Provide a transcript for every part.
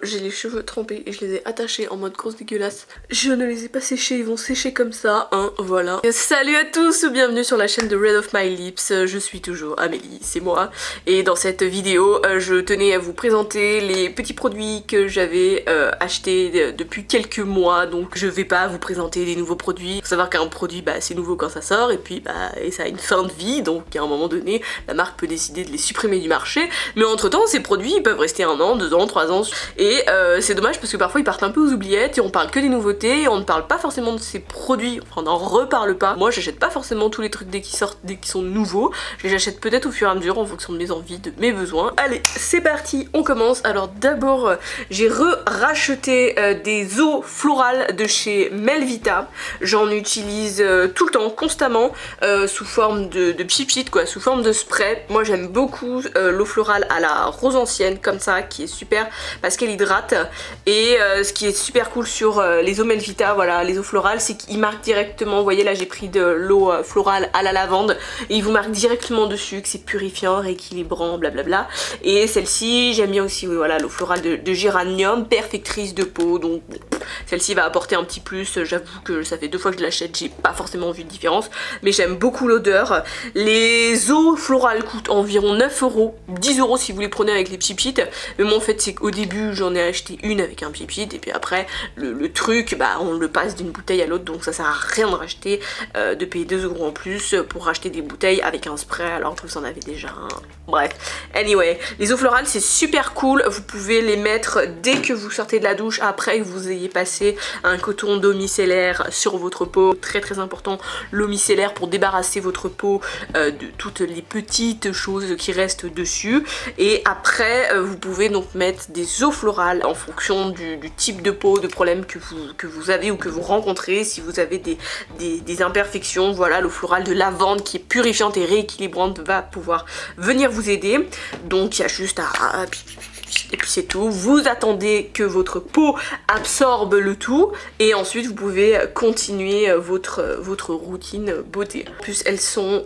J'ai les cheveux trempés et je les ai attachés en mode grosse dégueulasse. Je ne les ai pas séchés, ils vont sécher comme ça, hein, voilà. Et salut à tous, bienvenue sur la chaîne de Red of My Lips. Je suis toujours Amélie, c'est moi. Et dans cette vidéo, je tenais à vous présenter les petits produits que j'avais achetés depuis quelques mois. Donc je vais pas vous présenter des nouveaux produits. Faut savoir qu'un produit, c'est nouveau quand ça sort et puis et ça a une fin de vie. Donc à un moment donné, la marque peut décider de les supprimer du marché. Mais entre temps, ces produits, ils peuvent rester 1 an, 2 ans, 3 ans. Et c'est dommage parce que parfois ils partent un peu aux oubliettes et on parle que des nouveautés et on ne parle pas forcément de ces produits, enfin on n'en reparle pas. Moi j'achète pas forcément tous les trucs dès qu'ils sortent, dès qu'ils sont nouveaux. Je les achète peut-être au fur et à mesure en fonction de mes envies, de mes besoins. Allez, c'est parti, on commence. Alors d'abord, j'ai racheté des eaux florales de chez Melvita. J'en utilise tout le temps, constamment, sous forme de pipite quoi, sous forme de spray. Moi j'aime beaucoup l'eau florale à la rose ancienne comme ça, qui est super parce qu'elle hydrate. Et ce qui est super cool sur les eaux Melvita, voilà, les eaux florales, c'est qu'ils marquent directement, vous voyez là j'ai pris de l'eau florale à la lavande, et ils vous marquent directement dessus que c'est purifiant, rééquilibrant, blablabla. Et celle-ci, j'aime bien aussi, oui, voilà, l'eau florale de géranium, perfectrice de peau, donc bon, celle-ci va apporter un petit plus. J'avoue que ça fait 2 fois que je l'achète, j'ai pas forcément vu de différence, mais j'aime beaucoup l'odeur. Les eaux florales coûtent environ 9 €, 10 € si vous les prenez avec les pipites, mais moi en fait c'est qu'au début j'en ai acheté une avec un pipite et puis après le truc on le passe d'une bouteille à l'autre, donc ça sert à rien de racheter, de payer 2 € en plus pour racheter des bouteilles avec un spray alors que vous en avez déjà un. Bref, anyway, les eaux florales c'est super cool, vous pouvez les mettre dès que vous sortez de la douche, après que vous ayez passé un coton d'eau micellaire sur votre peau. Très très important, l'eau micellaire pour débarrasser votre peau de toutes les petites choses qui restent dessus. Et après vous pouvez donc mettre des eaux florales en fonction du type de peau, de problème que vous avez ou que vous rencontrez. Si vous avez des imperfections, voilà, l'eau florale de lavande qui est purifiante et rééquilibrante va pouvoir venir vous aider. Donc il y a juste à et puis c'est tout. Vous attendez que votre peau absorbe le tout et ensuite vous pouvez continuer votre routine beauté. En plus elles sont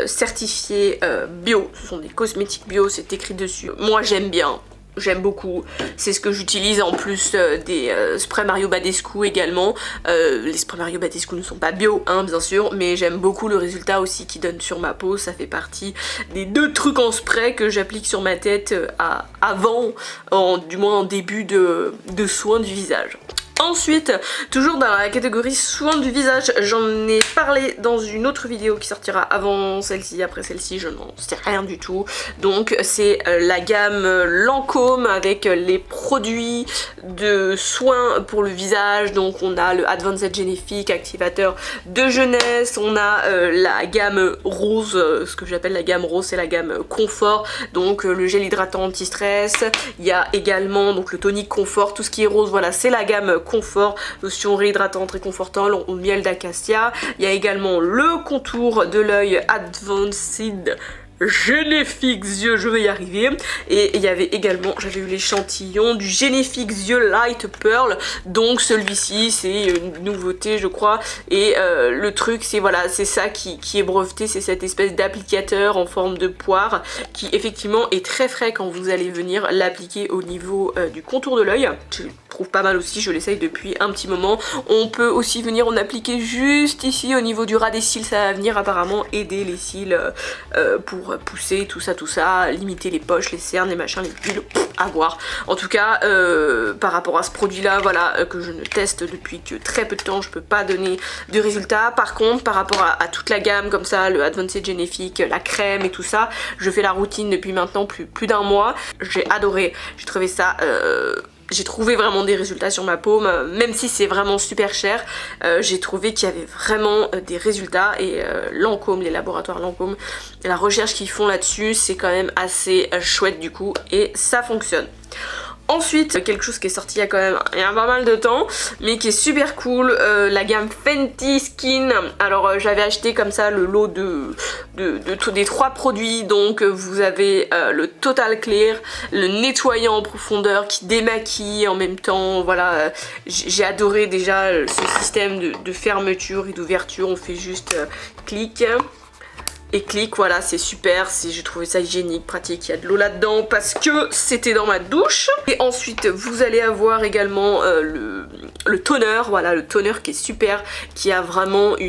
certifiées bio, ce sont des cosmétiques bio, c'est écrit dessus. Moi j'aime bien. J'aime beaucoup, c'est ce que j'utilise en plus des sprays Mario Badescu également. Les sprays Mario Badescu ne sont pas bio, hein, bien sûr, mais j'aime beaucoup le résultat aussi qu'ils donnent sur ma peau. Ça fait partie des 2 trucs en spray que j'applique sur ma tête avant, du moins en début de soins du visage. Ensuite, toujours dans la catégorie soins du visage, j'en ai parlé dans une autre vidéo qui sortira avant celle-ci, après celle-ci, je n'en sais rien du tout. Donc c'est la gamme Lancôme avec les produits de soins pour le visage. Donc on a le Advanced Genifique, activateur de jeunesse, on a la gamme rose, ce que j'appelle la gamme rose, c'est la gamme confort, donc le gel hydratant anti-stress. Il y a également donc le tonique confort, tout ce qui est rose, voilà, c'est la gamme confort, lotion réhydratante réconfortante au miel d'acacia. Il y a également le contour de l'œil Advanced Génifix yeux, je vais y arriver. Et il y avait également, j'avais eu l'échantillon du Génifix yeux Light Pearl, donc celui-ci c'est une nouveauté je crois. Et le truc c'est voilà, c'est ça qui est breveté, c'est cette espèce d'applicateur en forme de poire qui effectivement est très frais quand vous allez venir l'appliquer au niveau du contour de l'œil. Je le trouve pas mal aussi, je l'essaye depuis un petit moment. On peut aussi venir en appliquer juste ici au niveau du ras des cils, ça va venir apparemment aider les cils pour pousser tout ça, limiter les poches, les cernes, les machins, les bulles, à voir. En tout cas par rapport à ce produit là, voilà, que je ne teste depuis que très peu de temps, je peux pas donner de résultats. Par contre par rapport à toute la gamme comme ça, le Advanced Genifique, la crème et tout ça, je fais la routine depuis maintenant plus d'1 mois. J'ai adoré, j'ai trouvé ça j'ai trouvé vraiment des résultats sur ma peau, même si c'est vraiment super cher. J'ai trouvé qu'il y avait vraiment des résultats et Lancôme, les laboratoires Lancôme, la recherche qu'ils font là-dessus, c'est quand même assez chouette du coup et ça fonctionne. Ensuite, quelque chose qui est sorti il y a pas mal de temps, mais qui est super cool, la gamme Fenty Skin. Alors j'avais acheté comme ça le lot des 3 produits, donc vous avez le Total Clear, le nettoyant en profondeur qui démaquille en même temps, voilà, j'ai adoré déjà ce système de fermeture et d'ouverture, on fait juste clic. et clique, voilà, c'est super, j'ai trouvé ça hygiénique, pratique, il y a de l'eau là-dedans parce que c'était dans ma douche. Et ensuite vous allez avoir également le toner, voilà, le toner qui est super, qui a vraiment qui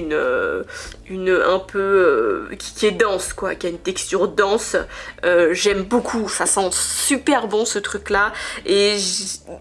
est dense quoi, qui a une texture dense. J'aime beaucoup, ça sent super bon ce truc là, et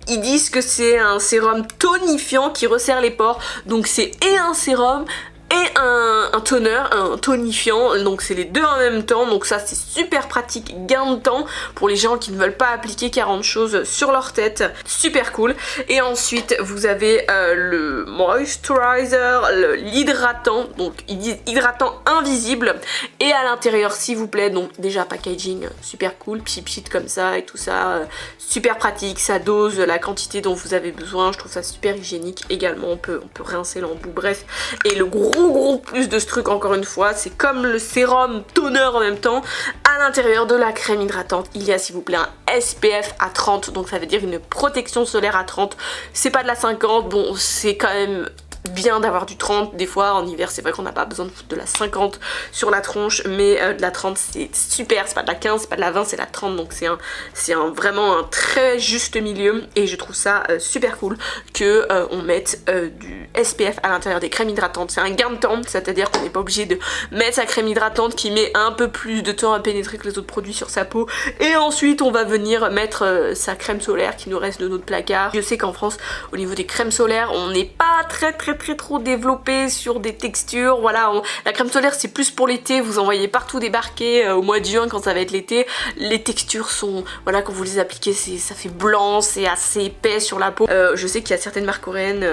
ils disent que c'est un sérum tonifiant qui resserre les pores, donc c'est et un sérum et un toner, un tonifiant, donc c'est les deux en même temps, donc ça c'est super pratique, gain de temps pour les gens qui ne veulent pas appliquer 40 choses sur leur tête, super cool. Et ensuite vous avez le moisturizer, l'hydratant, donc ils disent hydratant invisible, et à l'intérieur s'il vous plaît, donc déjà packaging super cool, pchit comme ça et tout ça, super pratique, ça dose la quantité dont vous avez besoin, je trouve ça super hygiénique également, on peut rincer l'embout, bref. Et le gros plus de ce truc encore une fois, c'est comme le sérum toner en même temps, à l'intérieur de la crème hydratante il y a s'il vous plaît un SPF à 30, donc ça veut dire une protection solaire à 30, c'est pas de la 50, bon c'est quand même bien d'avoir du 30, des fois en hiver c'est vrai qu'on n'a pas besoin de foutre de la 50 sur la tronche, mais de la 30 c'est super, c'est pas de la 15, c'est pas de la 20, c'est la 30, donc c'est vraiment un très juste milieu, et je trouve ça super cool que on mette du SPF à l'intérieur des crèmes hydratantes. C'est un gain de temps, c'est-à-dire qu'on n'est pas obligé de mettre sa crème hydratante qui met un peu plus de temps à pénétrer que les autres produits sur sa peau, et ensuite on va venir mettre sa crème solaire qui nous reste de notre placard. Je sais qu'en France au niveau des crèmes solaires on n'est pas très trop développé sur des textures, voilà, la crème solaire c'est plus pour l'été, vous en voyez partout débarquer au mois de juin quand ça va être l'été, les textures sont, voilà, quand vous les appliquez ça fait blanc, c'est assez épais sur la peau. Je sais qu'il y a certaines marques coréennes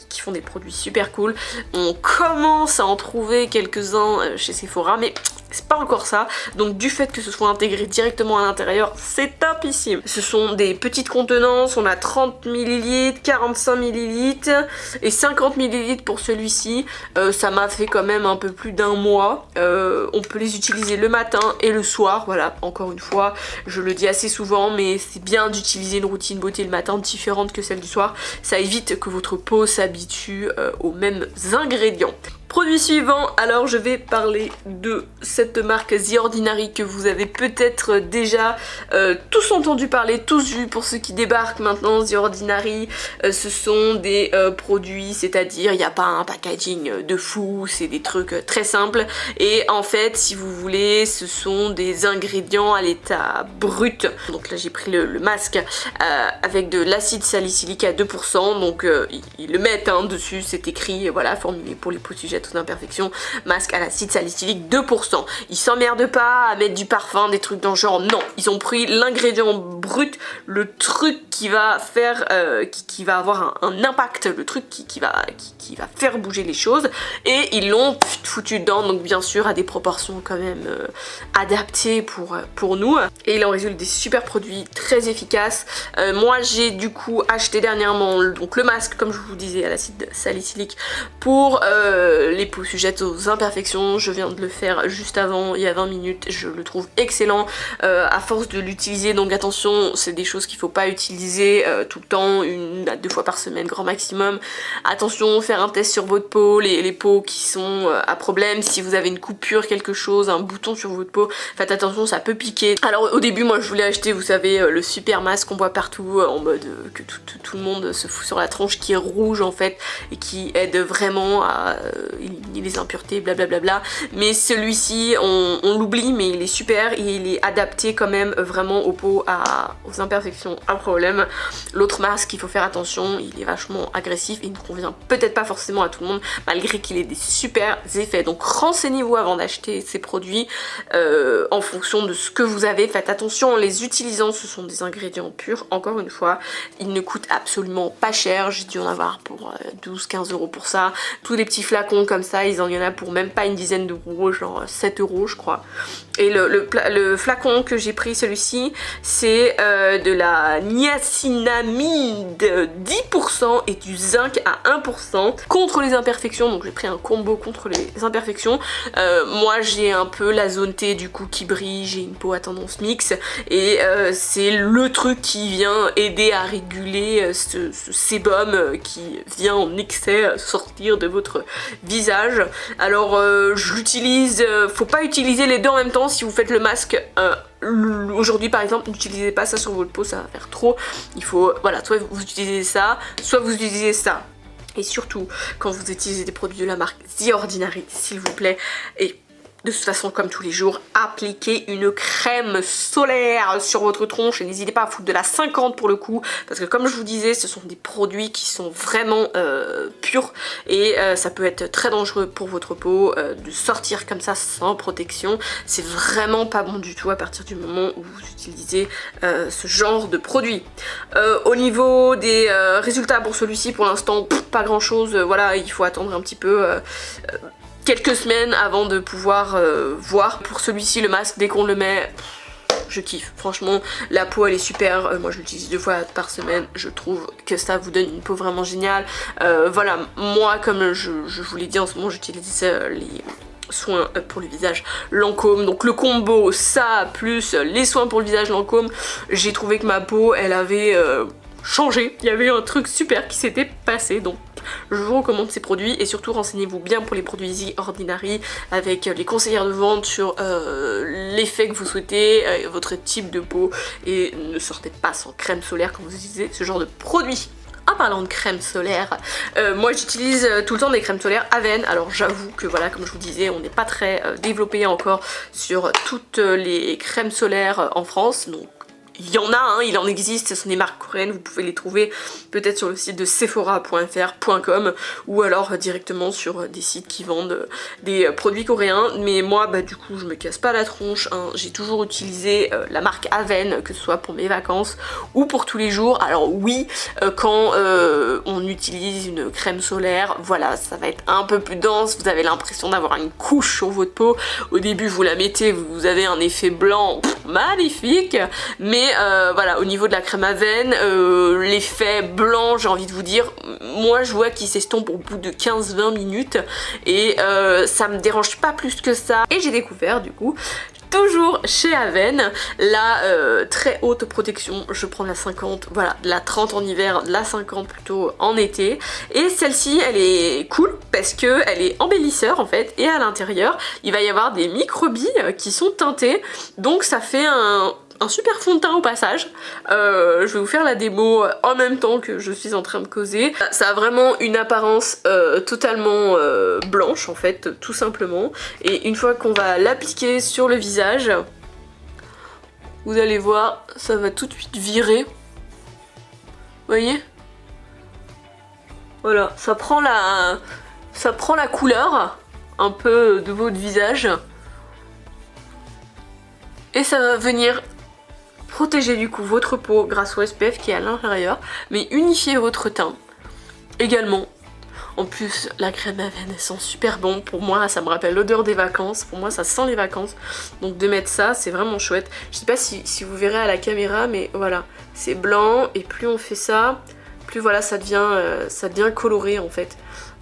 qui font des produits super cool, on commence à en trouver quelques-uns chez Sephora, mais c'est pas encore ça, donc du fait que ce soit intégré directement à l'intérieur, c'est topissime. Ce sont des petites contenances, on a 30 ml, 45 ml et 50 ml pour celui-ci. Ça m'a fait quand même un peu plus d'un mois. On peut les utiliser le matin et le soir, voilà, encore une fois, je le dis assez souvent, mais c'est bien d'utiliser une routine beauté le matin différente que celle du soir, ça évite que votre peau s'habitue aux mêmes ingrédients. Produit suivant, alors je vais parler de cette marque The Ordinary que vous avez peut-être déjà tous entendu parler, tous vu pour ceux qui débarquent maintenant. The Ordinary, ce sont des produits, c'est-à-dire il n'y a pas un packaging de fou, c'est des trucs très simples, et en fait si vous voulez ce sont des ingrédients à l'état brut. Donc là j'ai pris le masque avec de l'acide salicylique à 2%, donc ils le mettent dessus, c'est écrit, voilà, formulé pour les peaux sujettes aux imperfections, masque à l'acide salicylique 2%. Ils s'emmerdent pas à mettre du parfum, des trucs dans le genre, non, ils ont pris l'ingrédient brut, le truc qui va faire, qui va avoir un impact, le truc qui va faire bouger les choses, et ils l'ont foutu dedans, donc bien sûr à des proportions quand même adaptées pour nous, et il en résulte des super produits très efficaces. Moi j'ai du coup acheté dernièrement donc le masque comme je vous disais à l'acide salicylique pour les peaux sujettes aux imperfections, je viens de le faire juste avant, il y a 20 minutes, je le trouve excellent à force de l'utiliser, donc attention, c'est des choses qu'il faut pas utiliser tout le temps, 1 à 2 fois par semaine grand maximum. Attention, faire un test sur votre peau, les peaux qui sont à problème, si vous avez une coupure, quelque chose, un bouton sur votre peau, faites attention, ça peut piquer. Alors au début moi je voulais acheter, vous savez, le super masque qu'on voit partout en mode que tout le monde se fout sur la tronche, qui est rouge en fait et qui aide vraiment à éliminer les impuretés, blablabla, mais celui-ci on l'oublie, mais il est super et il est adapté quand même vraiment aux peaux aux imperfections à problème. L'autre masque, il faut faire attention, il est vachement agressif et il ne convient peut-être pas forcément à tout le monde, malgré qu'il ait des super effets, donc renseignez-vous avant d'acheter ces produits en fonction de ce que vous avez, faites attention en les utilisant, ce sont des ingrédients purs, encore une fois, ils ne coûtent absolument pas cher, j'ai dû en avoir pour 12-15 € pour ça, tous les petits flacons comme ça, il y en a pour même pas une dizaine d'euros, genre 7 € je crois. Et le flacon que j'ai pris, celui-ci, c'est de la niacinamide 10% et du zinc à 1% contre les imperfections, donc j'ai pris un combo contre les imperfections. Moi j'ai un peu la zone T du coup qui brille, j'ai une peau à tendance mixte, et c'est le truc qui vient aider à réguler ce sébum qui vient en excès sortir de votre visage. Alors je l'utilise, faut pas utiliser les deux en même temps si vous faites le masque. Aujourd'hui par exemple, n'utilisez pas ça sur votre peau, ça va faire trop. Il faut, voilà, soit vous utilisez ça, soit vous utilisez ça. Et surtout, quand vous utilisez des produits de la marque The Ordinary, s'il vous plaît, et de toute façon, comme tous les jours, appliquez une crème solaire sur votre tronche et n'hésitez pas à foutre de la 50 pour le coup, parce que comme je vous disais, ce sont des produits qui sont vraiment purs et ça peut être très dangereux pour votre peau de sortir comme ça sans protection. C'est vraiment pas bon du tout à partir du moment où vous utilisez ce genre de produit. Au niveau des résultats pour celui-ci, pour l'instant, pas grand chose. Voilà, il faut attendre un petit peu. Quelques semaines avant de pouvoir voir. Pour celui-ci, le masque, dès qu'on le met, je kiffe. Franchement, la peau elle est super. Moi je l'utilise 2 fois par semaine. Je trouve que ça vous donne une peau vraiment géniale. Voilà, moi comme je vous l'ai dit en ce moment, j'utilise les soins pour le visage Lancôme, donc le combo ça plus les soins pour le visage Lancôme, j'ai trouvé que ma peau elle avait changé. Il y avait un truc super qui s'était passé, donc je vous recommande ces produits et surtout renseignez-vous bien pour les produits The Ordinary avec les conseillères de vente sur l'effet que vous souhaitez, votre type de peau, et ne sortez pas sans crème solaire quand vous utilisez ce genre de produit. En parlant de crème solaire, moi j'utilise tout le temps des crèmes solaires Aven. Alors j'avoue que voilà, comme je vous disais, on n'est pas très développé encore sur toutes les crèmes solaires en France, donc il y en a, hein, il en existe, ce sont des marques coréennes, vous pouvez les trouver peut-être sur le site de sephora.fr.com ou alors directement sur des sites qui vendent des produits coréens. Mais moi bah du coup je me casse pas la tronche, hein. J'ai toujours utilisé la marque Aven, que ce soit pour mes vacances ou pour tous les jours. Alors oui, quand on utilise une crème solaire, voilà, ça va être un peu plus dense, vous avez l'impression d'avoir une couche sur votre peau. Au début vous la mettez, vous avez un effet blanc magnifique, mais voilà, au niveau de la crème Aven, l'effet blanc, j'ai envie de vous dire, moi je vois qu'il s'estompe au bout de 15-20 minutes et ça me dérange pas plus que ça. Et j'ai découvert du coup, toujours chez Aven, la très haute protection. Je prends la 50, voilà, la 30 en hiver, la 50 plutôt en été. Et celle-ci, elle est cool parce que elle est embellisseur en fait, et à l'intérieur, il va y avoir des microbilles qui sont teintées, donc ça fait un super fond de teint au passage. Je vais vous faire la démo en même temps que je suis en train de causer. Ça a vraiment une apparence totalement blanche en fait, tout simplement. Et une fois qu'on va l'appliquer sur le visage, vous allez voir, ça va tout de suite virer. Vous voyez? Voilà, ça prend la couleur un peu de votre visage. Et ça va venir protéger du coup votre peau grâce au SPF qui est à l'intérieur, mais unifier votre teint également. En plus, la crème Aven, elle sent super bon. Pour moi, ça me rappelle l'odeur des vacances. Pour moi, ça sent les vacances. Donc de mettre ça, c'est vraiment chouette. Je sais pas si vous verrez à la caméra, mais voilà, c'est blanc. Et plus on fait ça, plus voilà, ça devient coloré en fait.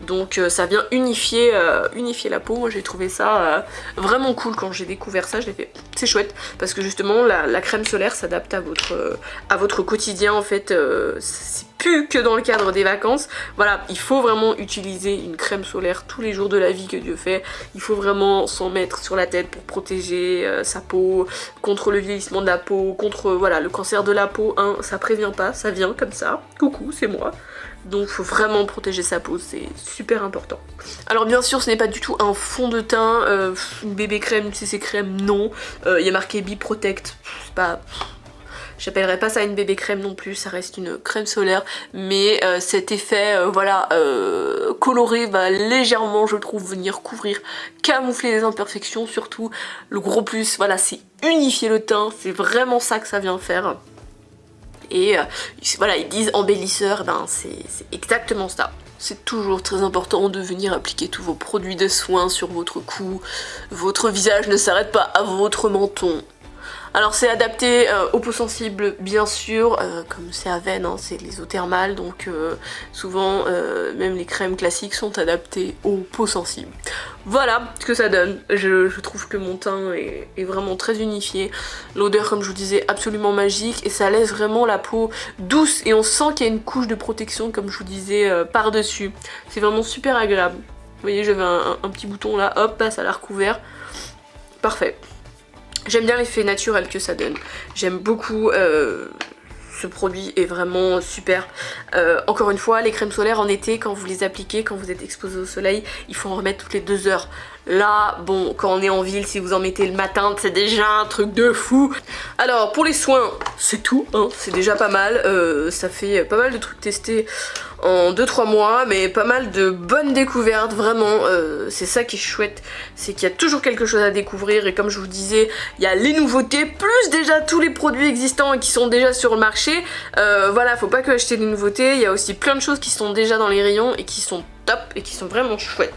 Donc ça vient unifier la peau. Moi j'ai trouvé ça vraiment cool quand j'ai découvert ça. Je l'ai fait, c'est chouette parce que justement la crème solaire s'adapte à votre quotidien en fait. C'est plus que dans le cadre des vacances. Voilà, il faut vraiment utiliser une crème solaire tous les jours de la vie que Dieu fait. Il faut vraiment s'en mettre sur la tête pour protéger sa peau contre le vieillissement de la peau, contre voilà, le cancer de la peau. Hein, ça prévient pas, ça vient comme ça. Coucou, c'est moi. Donc faut vraiment protéger sa peau, c'est super important. Alors bien sûr ce n'est pas du tout un fond de teint, une bébé crème, une CC crème, non. Il y a marqué Be Protect, c'est pas... J'appellerais pas ça une bébé crème non plus, ça reste une crème solaire, mais cet effet voilà coloré va légèrement, je trouve, venir couvrir, camoufler les imperfections. Surtout le gros plus, voilà, c'est unifier le teint, c'est vraiment ça que ça vient faire. Et voilà, ils disent embellisseur, ben c'est exactement ça. C'est toujours très important de venir appliquer tous vos produits de soins sur votre cou. Votre visage ne s'arrête pas à votre menton. Alors c'est adapté aux peaux sensibles bien sûr, comme c'est Aven, hein, c'est les eaux thermales, donc souvent même les crèmes classiques sont adaptées aux peaux sensibles. Voilà ce que ça donne. Je trouve que mon teint est vraiment très unifié. L'odeur, comme je vous disais, absolument magique, et ça laisse vraiment la peau douce et on sent qu'il y a une couche de protection, comme je vous disais, par-dessus. C'est vraiment super agréable. voyez, j'avais un petit bouton là, hop, là, ça l'a recouvert. Parfait. J'aime bien l'effet naturel que ça donne. J'aime beaucoup... ce produit est vraiment super. Encore une fois, les crèmes solaires en été, quand vous les appliquez, quand vous êtes exposé au soleil, il faut en remettre toutes les 2 heures. Là, bon, quand on est en ville, si vous en mettez le matin, c'est déjà un truc de fou. Alors, pour les soins, c'est tout, hein, c'est déjà pas mal. Ça fait pas mal de trucs testés en 2-3 mois, mais pas mal de bonnes découvertes, vraiment. C'est ça qui est chouette, c'est qu'il y a toujours quelque chose à découvrir, et comme je vous disais, il y a les nouveautés, plus déjà tous les produits existants et qui sont déjà sur le marché. Voilà, faut pas que acheter des nouveautés, il y a aussi plein de choses qui sont déjà dans les rayons et qui sont top et qui sont vraiment chouettes.